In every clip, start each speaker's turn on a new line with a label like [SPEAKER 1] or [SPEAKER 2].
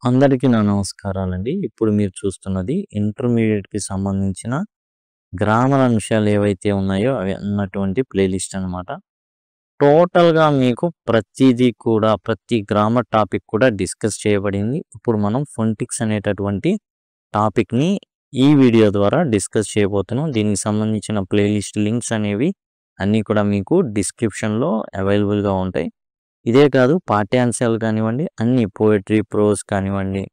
[SPEAKER 1] అందరికీ నా నమస్కారాలండి. ఇప్పుడు మీరు చూస్తున్నది ఇంటర్మీడియేట్‌కి సంబంధించిన గ్రామర్ అంశాలు ఏవైతే ఉన్నాయో అవి అన్నటువంటి ప్లేలిస్ట్ అనమాట. టోటల్‌గా మీకు ప్రతీదీ కూడా ప్రతి గ్రామర్ టాపిక్ కూడా డిస్కస్ చేయబడింది. ఇప్పుడు మనం ఫొనెటిక్స్ అనేటటువంటి టాపిక్‌ని ఈ వీడియో ద్వారా డిస్కస్ చేయబోతున్నాం. దీనికి సంబంధించిన ప్లేలిస్ట్ లింక్స్ అనేవి అన్నీ కూడా మీకు డిస్క్రిప్షన్‌లో అవైలబుల్‌గా ఉంటాయి. ఇదే కాదు పాఠ్యాంశాలు కానివ్వండి, అన్నీ పోయెట్రీ, ప్రోజ్ కానివ్వండి,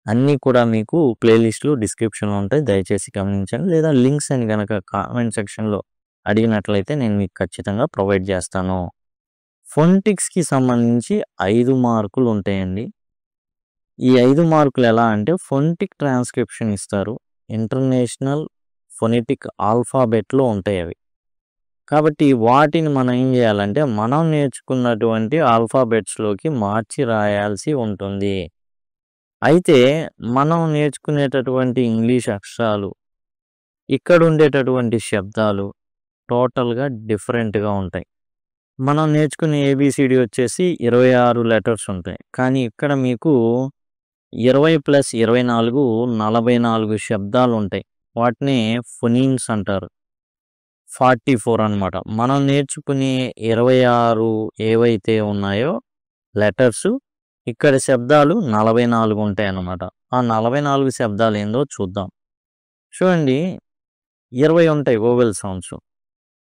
[SPEAKER 1] అన్నీ కూడా మీకు ప్లేలిస్ట్‌లు డిస్క్రిప్షన్‌లో ఉంటాయి. దయచేసి గమనించండి. లేదా లింక్స్ అని గనక కామెంట్ సెక్షన్‌లో అడిగినట్లయితే నేను మీకు ఖచ్చితంగా ప్రొవైడ్ చేస్తాను. ఫొనెటిక్స్‌కి సంబంధించి 5 మార్కులు ఉంటాయండి. ఈ 5 మార్కులు ఎలా అంటే ఫొనెటిక్ ట్రాన్స్క్రిప్షన్ ఇస్తారు. ఇంటర్నేషనల్ ఫొనెటిక్ ఆల్ఫాబెట్‌లో ఉంటాయి అవి. కాబట్టి వాటిని మనం ఏం చేయాలంటే మనం నేర్చుకున్నటువంటి ఆల్ఫాబెట్స్‌లోకి మార్చి రాయాల్సి ఉంటుంది. అయితే మనం నేర్చుకునేటటువంటి ఇంగ్లీష్ అక్షరాలు, ఇక్కడ ఉండేటటువంటి శబ్దాలు టోటల్‌గా డిఫరెంట్‌గా ఉంటాయి. మనం నేర్చుకునే ఏబీసీడీ వచ్చేసి 26 లెటర్స్ ఉంటాయి. కానీ ఇక్కడ మీకు 20+24 44 శబ్దాలు ఉంటాయి. వాటిని ఫొనీమ్స్ అంటారు. 44 అనమాట. మనం నేర్చుకునే 26 ఏవైతే ఉన్నాయో లెటర్స్, ఇక్కడ శబ్దాలు 44 ఉంటాయన్నమాట. ఆ 44 శబ్దాలు ఏందో చూద్దాం. చూడండి, 20 ఉంటాయి వోవెల్ సౌండ్స్.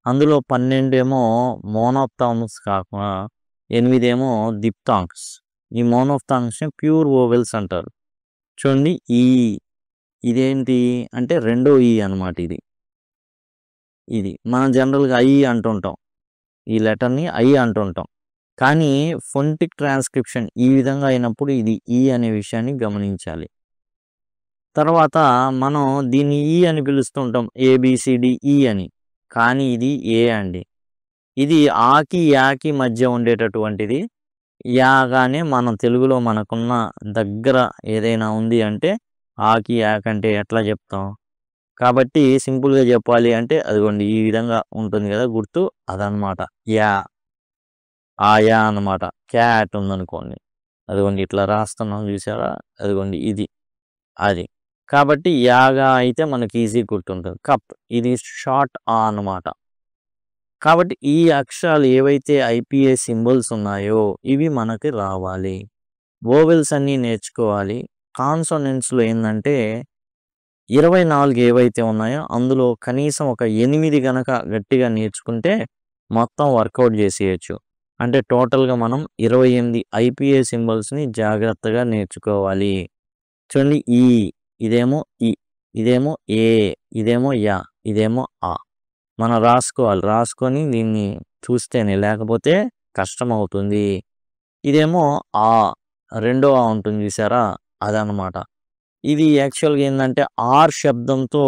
[SPEAKER 1] అందులో 12 ఏమో మోనోఫ్థాంగ్స్ కాకుండా 8 ఏమో దిప్తాంగ్స్. ఈ మోనోఫ్థాంగ్స్‌ని ప్యూర్ వోవెల్స్ అంటారు. చూడండి, ఈ ఇదేంటి అంటే రెండో ఈ అనమాట ఇది. ఇది మనం జనరల్‌గా ఐ అంటుంటాం. ఈ లెటర్‌ని ఐ అంటుంటాం. కానీ ఫొనెటిక్ ట్రాన్స్క్రిప్షన్ ఈ విధంగా అయినప్పుడు ఇది ఈ అనే విషయాన్ని గమనించాలి. తర్వాత మనం దీన్ని ఈ అని పిలుస్తుంటాం. ఏబీసీడీ ఈ అని. కానీ ఇది ఏ అండి. ఇది ఆకి, యాకి మధ్య ఉండేటటువంటిది. యాగానే మనం తెలుగులో మనకున్న దగ్గర ఏదైనా ఉంది అంటే ఆకి, యాకంటే ఎట్లా చెప్తాం? కాబట్టి సింపుల్‌గా చెప్పాలి అంటే అదిగోండి ఈ విధంగా ఉంటుంది కదా గుర్తు, అదనమాట. యా. ఆ యా అన్నమాట. క్యాట్ ఉందనుకోండి. అదిగోండి ఇట్లా రాస్తున్నాం చూసారా? అదిగోండి ఇది. అది. కాబట్టి యాగా అయితే మనకి ఈజీగా గుర్తుంటుంది. కప్ ఇది షార్ట్ ఆ అన్నమాట. కాబట్టి ఈ అక్షరాలు ఏవైతే ఐపీఏ సింబల్స్ ఉన్నాయో ఇవి మనకి రావాలి. వోవెల్స్ అన్నీ నేర్చుకోవాలి. కాన్సోనెంట్స్‌లో ఏందంటే 24 ఏవైతే ఉన్నాయో అందులో కనీసం ఒక 8 గనక గట్టిగా నేర్చుకుంటే మొత్తం వర్కౌట్ చేసేయొచ్చు. అంటే టోటల్‌గా మనం 28 ఐపీఏ సింబల్స్‌ని జాగ్రత్తగా నేర్చుకోవాలి. చూడండి, ఈ, ఇదేమో ఇ, ఇదేమో ఏ, ఇదేమో యా, ఇదేమో ఆ. మనం రాసుకోవాలి. రాసుకొని దీన్ని చూస్తేనే, లేకపోతే కష్టమవుతుంది. ఇదేమో ఆ, రెండో ఆ ఉంటుంది చూసారా? అదనమాట. ఇది యాక్చువల్‌గా ఏందంటే ఆర్ శబ్దంతో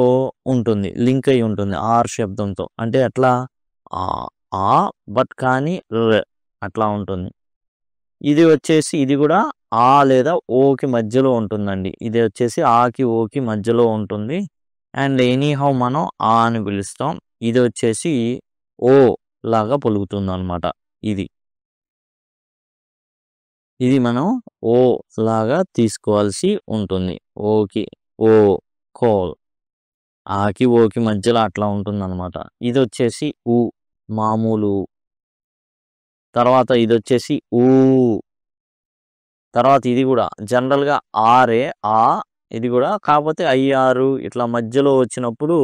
[SPEAKER 1] ఉంటుంది. లింక్ అయ్యి ఉంటుంది ఆర్ శబ్దంతో. అంటే ఎట్లా? ఆ, ఆ బట్ కానీ అట్లా ఉంటుంది. ఇది వచ్చేసి ఇది కూడా ఆ లేదా ఓకి మధ్యలో ఉంటుందండి. ఇది వచ్చేసి ఆకి, ఓకి మధ్యలో ఉంటుంది. అండ్ ఎనీహౌ మనం ఆ అని పిలుస్తాం. ఇది వచ్చేసి ఓ లాగా పలుకుతుందనమాట. ఇది. ఇది మనం ఓ లాగా తీసుకోవాల్సి ఉంటుంది. ఓకి ఓ, కోల్. ఆకి, ఓకి మధ్యలో అట్లా ఉంటుందనమాట. ఇదొచ్చేసి ఊ, మామూలు. తర్వాత ఇదొచ్చేసి ఊ. తర్వాత ఇది గూడా జనరల్‌గా ఆరే, ఆ. ఇది గూడా కాపోతే ఐఆరు ఇట్లా మధ్యలో వచ్చినప్పుడు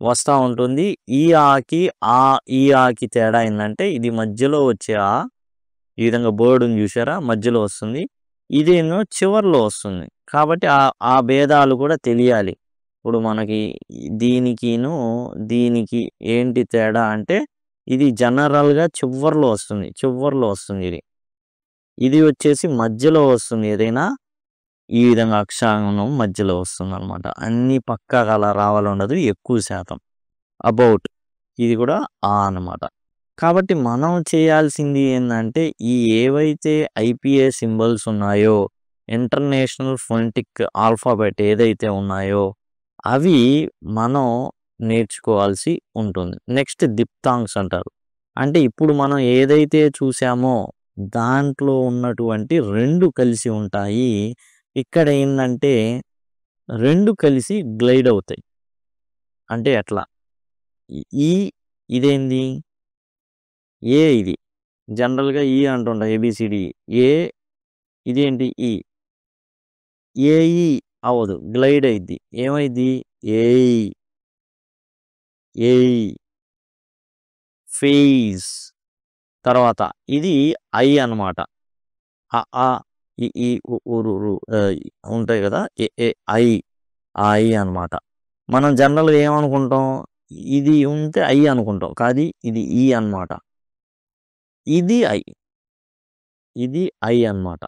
[SPEAKER 1] వస్తా ఉంటుంది. ఈ ఆకి, ఆ, ఈ ఆకి తేడా ఏందంటే ఇది మధ్యలో వచ్చే ఆ, ఈ విధంగా బర్డ్ ఉంది జూసారా? మధ్యలో వస్తుంది. ఇదేమో చివర్లో వస్తుంది. కాబట్టి ఆ భేదాలు కూడా తెలియాలి. ఇప్పుడు మనకి దీనికిను, దీనికి ఏంటి తేడా అంటే ఇది జనరల్‌గా చివర్లో వస్తుంది. చివర్లో వస్తుంది ఇది. ఇది వచ్చేసి మధ్యలో వస్తుంది ఏదైనా. ఈ విధంగా అక్షాంగం మధ్యలో వస్తుందనమాట. అన్నీ పక్కాగా అలా రావాలుండదు. ఎక్కువ శాతం. అబౌట్ ఇది కూడా ఆ అనమాట. కాబట్టి మనం చేయాల్సింది ఏందంటే ఈ ఏవైతే ఐపీఏ సింబల్స్ ఉన్నాయో, ఇంటర్నేషనల్ ఫొనెటిక్ ఆల్ఫాబెట్ ఏదైతే ఉన్నాయో అవి మనం నేర్చుకోవాల్సి ఉంటుంది. నెక్స్ట్ దిప్తాంగ్స్ అంటారు. అంటే ఇప్పుడు మనం ఏదైతే చూసామో దాంట్లో ఉన్నటువంటి 2 కలిసి ఉంటాయి. ఇక్కడ ఏందంటే 2 కలిసి గ్లైడ్ అవుతాయి. అంటే ఎట్లా? ఈ ఇదేంది? ఏ ఇది. జనరల్‌గా ఈ అంటుంటాం ఏబీసీడీ. ఏ ఇదేంటి ఈ. ఏఈ అవ్వదు. గ్లైడ్ అయిద్ది. ఏమైద్ది? ఏయ్. ఏయ్. ఫేజ్. తర్వాత ఇది ఐ అన్నమాట. అ, ఆ, ఇ, ఈ, ఉ, రు, ఉంటాయి కదా! ఐ. ఐ అన్నమాట. మనం జనరల్‌గా ఏమనుకుంటాం? ఇది ఉంటే ఐ అనుకుంటాం. కాదు ఇది ఈ అన్నమాట. ఇది ఐ. ఇది ఐ అన్నమాట.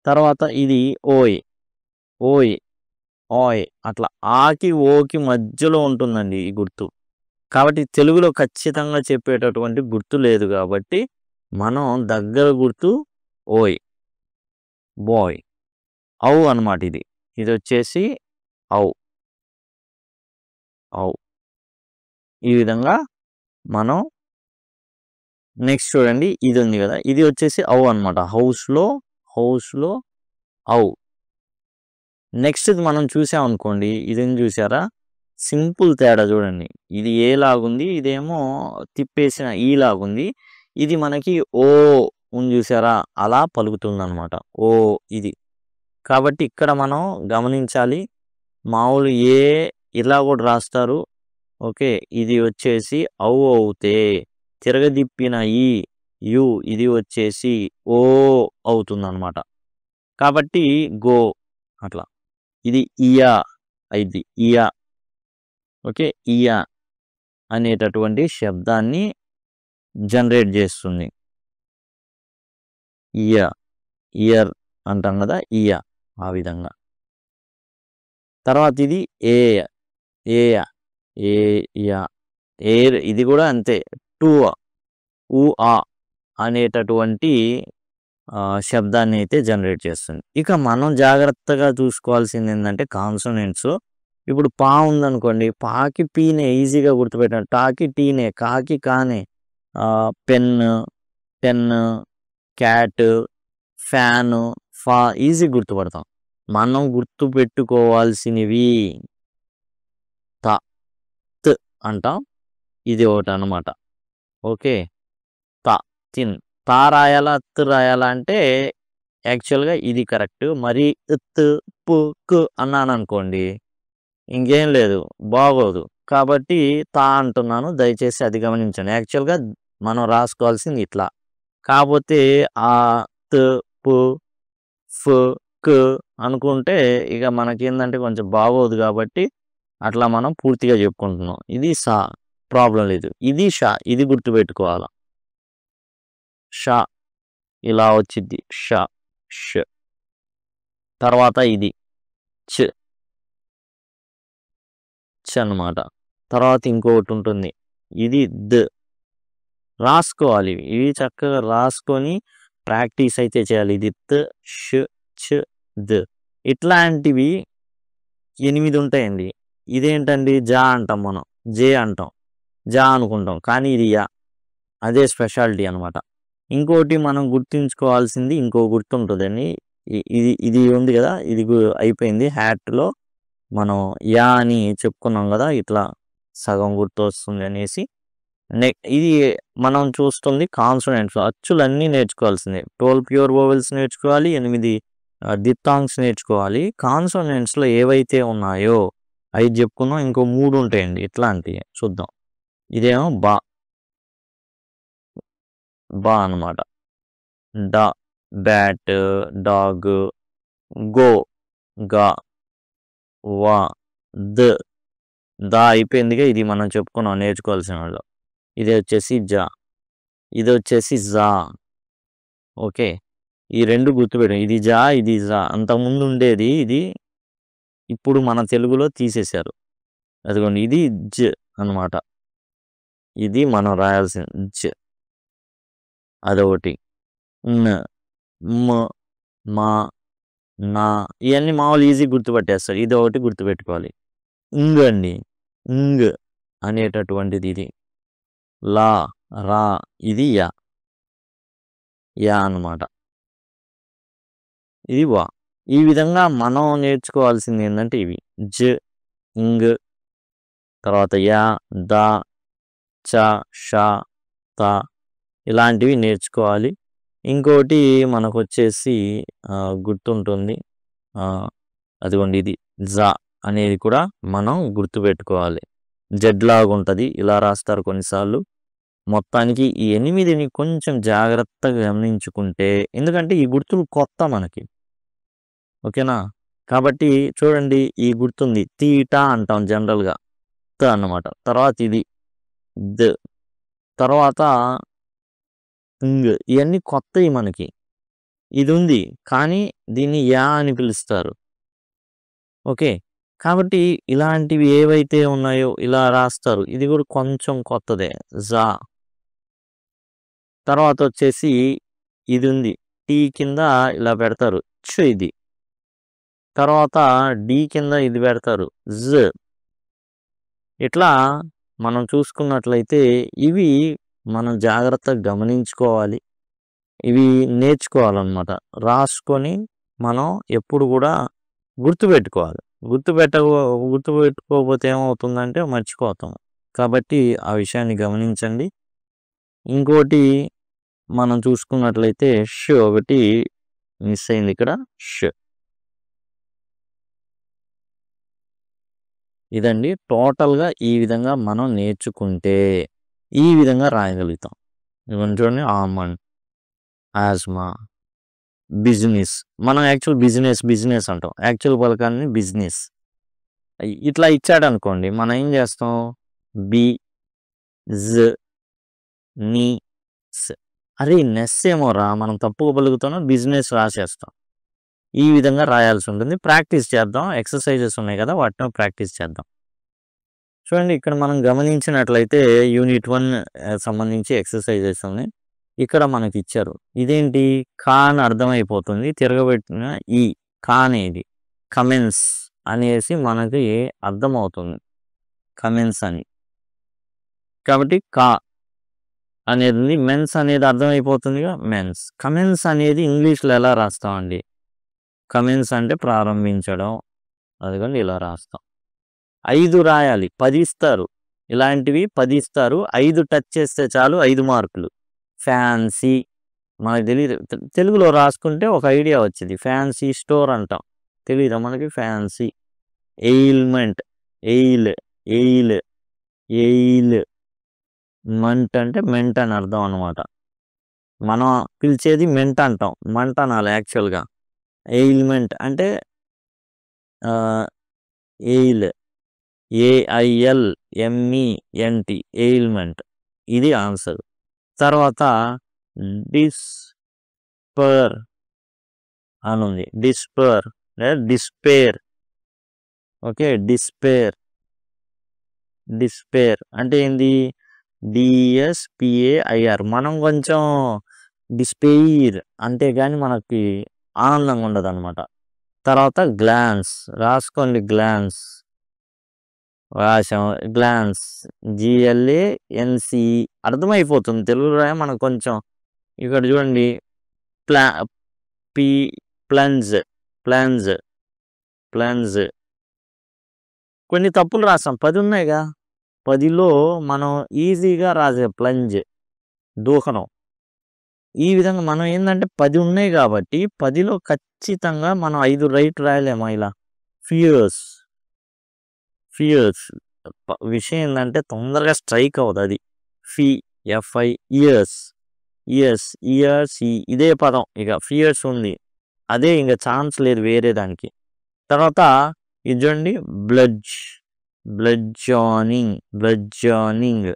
[SPEAKER 1] తర్వాత ఇది ఓయ్. ఓయ్. ఓయ్. అట్లా ఆకి, ఓకి మధ్యలో ఉంటుందండి ఈ గుర్తు. కాబట్టి తెలుగులో ఖచ్చితంగా చెప్పేటటువంటి గుర్తు లేదు కాబట్టి మనం దగ్గర గుర్తు ఓయ్. బాయ్. ఔ అన్నమాట ఇది. ఇదొచ్చేసి ఔ. ఔ. ఈ విధంగా మనం నెక్స్ట్ చూడండి ఇది ఉంది కదా! ఇది వచ్చేసి ఔ అన్నమాట. హౌస్‌లో ఔ. నెక్స్ట్‌ది మనం చూసామనుకోండి. ఇదేం చూసారా? సింపుల్ తేడా చూడండి. ఇది ఏ లాగుంది. ఇదేమో తిప్పేసిన ఈ లాగుంది. ఇది మనకి ఓ ఉంది చూసారా? అలా పలుకుతుందన్నమాట. ఓ ఇది. కాబట్టి ఇక్కడ మనం గమనించాలి. మామూలు ఏ ఇలా కూడా రాస్తారు. ఓకే. ఇది వచ్చేసి ఔ అవుతే తిరగదిప్పిన ఈ యు ఇది వచ్చేసి ఓ అవుతుందన్నమాట. కాబట్టి గో అట్లా. ఇది ఇయా అయిద్ది. ఇయా. ఓకే. ఇయా అనేటటువంటి శబ్దాన్ని జనరేట్ చేస్తుంది. ఇయా. ఇయర్ అంటాం కదా! ఇయా. ఆ విధంగా. తర్వాత ఇది ఏయ. ఏయ. ఏయ. ఏర్ ఇది కూడా అంతే. టు ఉ, ఆ అనేటటువంటి శబ్దాన్ని అయితే జనరేట్ చేస్తుంది. ఇక మనం జాగ్రత్తగా చూసుకోవాల్సింది ఏందంటే కాన్సోనెంట్స్. ఇప్పుడు పా ఉందనుకోండి. పాకి పీనే ఈజీగా గుర్తుపెట్టాలి. టాకి టీనే, కాకి కానే. పెన్, టెన్, క్యాట్, ఫ్యాను, ఫా ఈజీ గుర్తుపడతాం. మనం గుర్తుపెట్టుకోవాల్సినవి త, త్ అంటాం. ఇది ఒకటన్నమాట. ఓకే. త, తిన్. తా రాయాలా? త్ రాయాలా? అంటే యాక్చువల్‌గా ఇది కరెక్ట్. మరి త్, ప్, క్ అన్నాననుకోండి ఇంకేం లేదు. బాగోదు. కాబట్టి తా అంటున్నాను. దయచేసి అది గమనించండి. యాక్చువల్‌గా మనం రాసుకోవాల్సింది ఇట్లా. కాపోతే ఆ, త్, ప్, ఫ్, క్ అనుకుంటే ఇక మనకేందంటే కొంచెం బాగోదు కాబట్టి అట్లా మనం పూర్తిగా చెప్పుకుంటున్నాం. ఇది సా ప్రాబ్లమ్ లేదు. ఇది ష ఇది గుర్తుపెట్టుకోవాల. ష ఇలా వచ్చిద్ది. ష, ష్. తర్వాత ఇది చ్. చ్ అన్నమాట. తర్వాత ఇంకొకటి ఉంటుంది. ఇది ద్. రాసుకోవాలి. ఇవి చక్కగా రాసుకొని ప్రాక్టీస్ అయితే చేయాలి. ఇది త్, ష్, చ్, ద్. ఇట్లాంటివి 8 ఉంటాయండి. ఇదేంటండి జా అంటాం మనం. జే అంటాం. జా అనుకుంటాం. కానీ ఇది యా. అదే స్పెషాలిటీ అన్నమాట. ఇంకోటి మనం గుర్తుంచుకోవాల్సింది ఇంకో గుర్తుంటుందండి. ఇది ఇది ఉంది కదా! ఇది అయిపోయింది. హ్యాట్‌లో మనం యా అని చెప్పుకున్నాం కదా! ఇట్లా సగం గుర్తొస్తుంది అనేసి. ఇది మనం చూస్తుంది కాన్సోనెంట్స్. అచ్చులన్నీ నేర్చుకోవాల్సిందే. 12 ప్యూర్ వోవెల్స్ నేర్చుకోవాలి. 8 దిత్తాంగ్స్ నేర్చుకోవాలి. కాన్సోనెంట్స్‌లో ఏవైతే ఉన్నాయో 5 చెప్పుకున్నాం. ఇంకో 3 ఉంటాయండి. ఇట్లాంటివి చూద్దాం. ఇదేమో బా. బా అన్నమాట. డ, బ్యాట్, డాగ్, గో, గా, వా, ద, దా అయిపోయిందిగా. ఇది మనం చెప్పుకున్నాం నేర్చుకోవాల్సిన వాళ్ళు. ఇది వచ్చేసి జా. ఇది వచ్చేసి జా. ఓకే. ఈ 2 గుర్తుపెట్టాం. ఇది జా, ఇది జా. అంతకుముందు ఉండేది ఇది. ఇప్పుడు మన తెలుగులో తీసేశారు. అదిగోండి ఇది జ్ అన్నమాట. ఇది మనం రాయాల్సిన జ్. అదొకటి. న్, మ్, మా, నా ఇయన్నీ మామూలు ఈజీ గుర్తుపట్టేస్తారు. ఇదొకటి గుర్తుపెట్టుకోవాలి. ఇంగ్ అండి. ఇంగ్ అనేటటువంటిది ఇది. లా, రా ఇది యా. యా అన్నమాట. ఇది వా. ఈ విధంగా మనం నేర్చుకోవాల్సింది ఏంటంటే ఇవి జ, ఇంగ్, తర్వాత యా, దా, చ, ష, త ఇలాంటివి నేర్చుకోవాలి. ఇంకోటి మనకొచ్చేసి గుర్తుంటుంది. అదిగోండి ఇది జ అనేది కూడా మనం గుర్తుపెట్టుకోవాలి. జెడ్ లాగుంటది. ఇలా రాస్తారు కొన్నిసార్లు. మొత్తానికి ఈ 8ని కొంచెం జాగ్రత్తగా గమనించుకుంటే ఎందుకంటే ఈ గుర్తులు కొత్త మనకి. ఓకేనా? కాబట్టి చూడండి ఈ గుర్తుంది. తీటా అంటాం జనరల్‌గా. త అన్నమాట. తర్వాత ఇది ద. తర్వాత ఇంగ్. ఇయన్నీ కొత్తయి మనకి. ఇదుంది. కానీ దీన్ని యా అని పిలుస్తారు. ఓకే. కాబట్టి ఇలాంటివి ఏవైతే ఉన్నాయో ఇలా రాస్తారు. ఇది కూడా కొంచెం కొత్తదే. జా. తర్వాతొచ్చేసి ఇదుంది. టీ కింద ఇలా పెడతారు. ఛ్ ఇది. తర్వాత డి కింద ఇది పెడతారు. జ్. ఇట్లా మనం చూసుకున్నట్లయితే ఇవి మనం జాగ్రత్తగా గమనించుకోవాలి. ఇవి నేర్చుకోవాలన్నమాట. రాసుకొని మనం ఎప్పుడు కూడా గుర్తుపెట్టుకోవాలి. గుర్తుపెట్టుకోకపోతే ఏమవుతుందంటే మర్చిపోతాం. కాబట్టి ఆ విషయాన్ని గమనించండి. ఇంకోటి మనం చూసుకున్నట్లయితే ష్ ఒకటి మిస్ అయింది ఇక్కడ. ష్. ఇదండి టోటల్‌గా ఈ విధంగా మనం నేర్చుకుంటే ఈ విధంగా రాయగలుగుతాం. ఇవన్నీ చూడండి ఆల్మండ్, ఆస్మా, బిజినెస్. మనం యాక్చువల్ బిజినెస్ అంటాం. యాక్చువల్ పలకాన్ని బిజినెస్. ఇట్లా ఇచ్చాడనుకోండి మనం ఏం చేస్తాం? బి, జ, ని, స్. అరే నెస్ ఏమోరా మనం తప్పుగా పలుకుతున్నాం బిజినెస్ రాసేస్తాం. ఈ విధంగా రాయాల్సి ఉంటుంది. ప్రాక్టీస్ చేద్దాం. ఎక్సర్సైజెస్ ఉన్నాయి కదా వాటిని ప్రాక్టీస్ చేద్దాం. చూడండి ఇక్కడ మనం గమనించినట్లయితే యూనిట్ 1 సంబంధించి ఎక్సర్సైజెస్ ఉన్నాయి. ఇక్కడ మనకి ఇచ్చారు. ఇదేంటి? కా అని అర్థమైపోతుంది. తిరగబెట్టిన ఈ కా అనేది కమెన్స్ అనేసి మనకి అర్థమవుతుంది. కమెన్స్ అని. కాబట్టి కా అనేది ఉంది. మెన్స్ అనేది అర్థమైపోతుందిగా మెన్స్. కమెన్స్ అనేది ఇంగ్లీష్‌లో ఎలా రాస్తామండి? కమెన్స్ అంటే ప్రారంభించడం. అదిగోండి ఇలా రాస్తాం. 5 రాయాలి. 10 ఇస్తారు. ఇలాంటివి 10 ఇస్తారు. 5 టచ్ చేస్తే చాలు 5 మార్కులు. ఫ్యాన్సీ మనకు తెలీదు. తెలుగులో రాసుకుంటే ఒక ఐడియా వచ్చింది. ఫ్యాన్సీ స్టోర్ అంటాం. తెలీదా మనకి ఫ్యాన్సీ. ఎయిల్మెంట్, ఎయిల్, ఎయిల్, ఎయిల్. మంట్ అంటే మెంట్ అని అర్థం అనమాట. మనం పిలిచేది మెంట్ అంటాం. మంట అనాలి యాక్చువల్‌గా. ఎయిల్మెంట్ అంటే ఎయిల్, ఏఐఎల్ఎంఈఎన్టీ ఎయిల్మెంట్. ఇది ఆన్సర్. తర్వాత డిస్పర్ అని ఉంది. డిస్పర్ లేదా డిస్పేర్. ఓకే. డిస్పేర్. డిస్పేర్ అంటే ఏంది? డిఎస్పిఏఐఆర్. మనం కొంచెం డిస్పెయిర్ అంటే గాని మనకి ఆనందంగా ఉండదన్నమాట. తర్వాత గ్లాన్స్ రాసుకోండి. గ్లాన్స్ రాసాం. గ్లాన్స్ జిఎల్ఏఎన్సి అర్థమైపోతుంది. తెలుగులో మనకు కొంచెం ఇక్కడ చూడండి ప్లా పి ప్లెన్స్, ప్లెన్స్, ప్లెన్స్. కొన్ని తప్పులు రాసాం. 10 ఉన్నాయిగా. 10లో మనం ఈజీగా రాసే ప్లంజ్ దూకడం. ఈ విధంగా మనం ఏందంటే 10 ఉన్నాయి కాబట్టి 10లో ఖచ్చితంగా మనం 5 రైట్ రాయలేమా ఇలా? ఫియర్స్. ఫియర్స్. విషయం ఏందంటే తొందరగా స్ట్రైక్ అవ్వదు అది. F i years. ఇయర్స్, ఇయర్స్ ఇదే పదం. ఇక ఫియర్స్ ఉంది. అదే ఇంక ఛాన్స్ లేదు వేరే దానికి. తర్వాత ఇది చూడండి బ్లడ్జ్, బ్లడ్జానింగ్, బ్లడ్జానింగ్,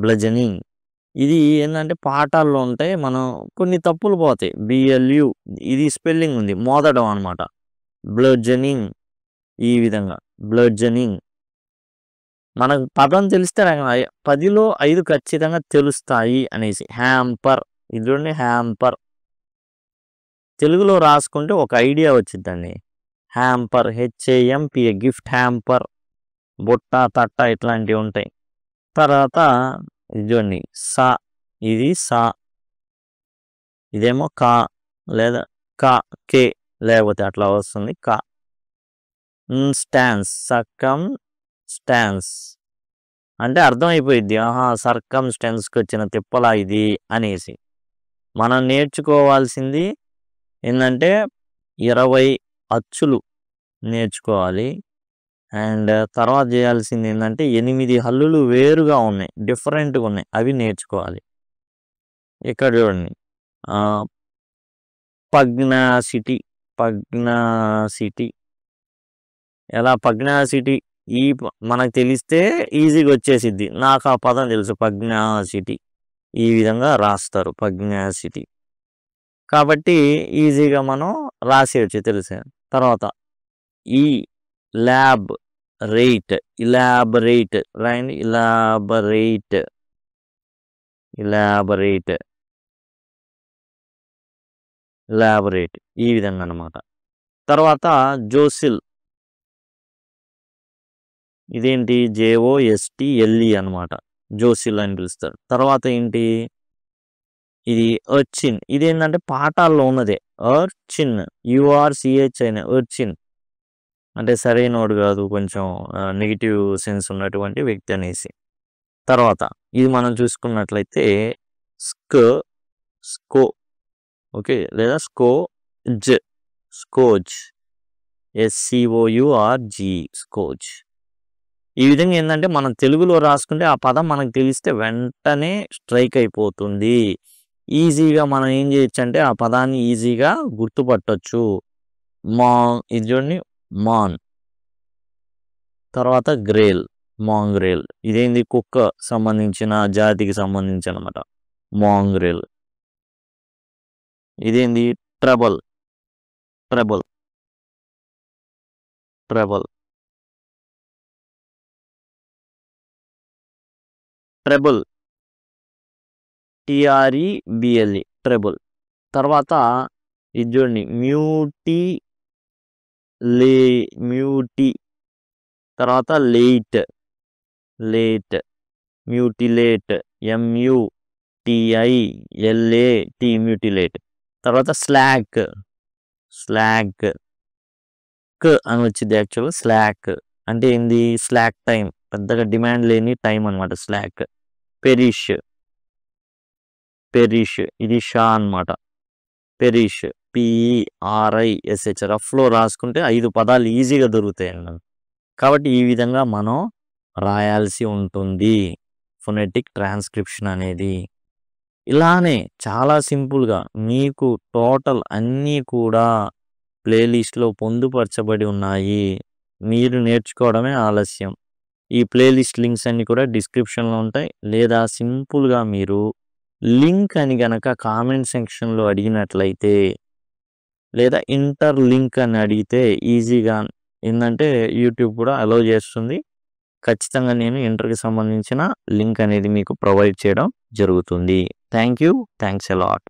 [SPEAKER 1] బ్లజనింగ్. ఇది ఏంటంటే పాఠాల్లో ఉంటాయి. మనం కొన్ని తప్పులు పోతాయి. బిఎల్యు ఇది స్పెల్లింగ్ ఉంది. మోదడం అనమాట. బ్లడ్జనింగ్. ఈ విధంగా బ్లడ్జనింగ్. మనకు పదం తెలిస్తే 10లో 5 ఖచ్చితంగా తెలుస్తాయి అనేసి. హ్యాంపర్. ఇది చూడండి హ్యాంపర్. తెలుగులో రాసుకుంటే ఒక ఐడియా వచ్చిందండి. Hamper, HAMPA, gift hamper. బుట్ట, తట్ట ఇట్లాంటివి ఉంటాయి. తర్వాత ఇది చూడండి సా. ఇది సా. ఇదేమో కా లేదా క, కే లేకపోతే అట్లా వస్తుంది క. స్టాన్స్, స్టాన్స్ అంటే అర్థమైపోయిద్ది. ఆహా! సర్కమ్‌స్టాన్స్‌కి వచ్చిన తిప్పలా ఇది అనేసి. మనం నేర్చుకోవాల్సింది ఏందంటే 20 అచ్చులు నేర్చుకోవాలి. అండ్ తర్వాత చేయాల్సింది ఏందంటే 8 హల్లులు వేరుగా ఉన్నాయి. డిఫరెంట్‌గా ఉన్నాయి. అవి నేర్చుకోవాలి. ఇక్కడ చూడండి. ఆహ్, పగ్నాసిటీ, పగ్నాసిటీ ఎలా పగ్నాసిటీ మనకు తెలిస్తే ఈజీగా వచ్చేసిద్ది. నాకు ఆ పదం తెలుసు పగ్నాసిటీ. ఈ విధంగా రాస్తారు పగ్నాసిటీ. కాబట్టి ఈజీగా మనం రాసేయొచ్చు తెలిసే. తర్వాత ఈ ల్యాబ్ రేట్, ఇలాబరేట్ రాయండి. ఇలాబరేట్, ఇలాబరేట్, ఇలాబరేట్ ఈ విధంగా అన్నమాట. తర్వాత జోసిల్ ఇదేంటి జేఓఎస్టీఎల్ఈ అన్నమాట. జోసిల్ అని పిలుస్తారు. తర్వాత ఏంటి ఇది ఎర్చిన్. ఇదేంటంటే పాఠాల్లో ఉన్నదే. ఎర్చిన్ యూఆర్‌సిహెచ్ఐన్ ఎర్చిన్ అంటే సరైనోడు కాదు, కొంచెం నెగెటివ్ సెన్స్ ఉన్నటువంటి వ్యక్తి అనేసి. తర్వాత ఇది మనం చూసుకున్నట్లయితే స్కో ఓకే లేదా స్కోజ్ ఎస్సిఓయుఆర్జి స్కోజ్. ఈ విధంగా ఏంటంటే మనం తెలుగులో రాసుకుంటే ఆ పదం మనకు తెలిస్తే వెంటనే స్ట్రైక్ అయిపోతుంది. ఈజీగా మనం ఏం చేయొచ్చు అంటే ఆ పదాన్ని ఈజీగా గుర్తుపట్టొచ్చు. ఇది చూడండి మాన్. తర్వాత గ్రేల్, మాంగ్రేల్. ఇదేంది కుక్క సంబంధించిన జాతికి సంబంధించి అనమాట. మాంగ్రేల్. ఇదేంది trouble, trouble, trouble, trouble TREBLE trouble. తర్వాత ఇది చూడండి మ్యూటీ. తర్వాత లేట్, మ్యూటిలేట్ ఎంయుటిఐఎల్ఏటి మ్యూటిలేట్. తర్వాత స్లాక్ అని వచ్చింది యాక్చువల్గా. స్లాక్ అంటే ఏంది స్లాక్ టైం, పెద్దగా డిమాండ్ లేని టైం అనమాట స్లాక్. పెరిష్ ఇది షా అనమాట. పెరిష్ పిఈఆర్ఐఎస్హెచ్. రఫ్లో రాసుకుంటే 5 పదాలు ఈజీగా దొరుకుతాయండి. కాబట్టి ఈ విధంగా మనం రాయాల్సి ఉంటుంది ఫొనెటిక్ ట్రాన్స్క్రిప్షన్ అనేది. ఇలానే చాలా సింపుల్గా మీకు టోటల్ అన్నీ కూడా ప్లేలిస్ట్లో పొందుపరచబడి ఉన్నాయి. మీరు నేర్చుకోవడమే ఆలస్యం. ఈ ప్లేలిస్ట్ లింక్స్ అన్నీ కూడా డిస్క్రిప్షన్లో ఉంటాయి. లేదా సింపుల్గా మీరు లింక్ అని గనక కామెంట్ సెక్షన్లో అడిగినట్లయితే, లేదా ఇంటర్ లింక్ అని అడిగితే ఈజీగా ఏంటంటే యూట్యూబ్ కూడా అలౌ చేస్తుంది. ఖచ్చితంగా నేను ఇంటర్కి సంబంధించిన లింక్ అనేది మీకు ప్రొవైడ్ చేయడం జరుగుతుంది. Thanks a lot.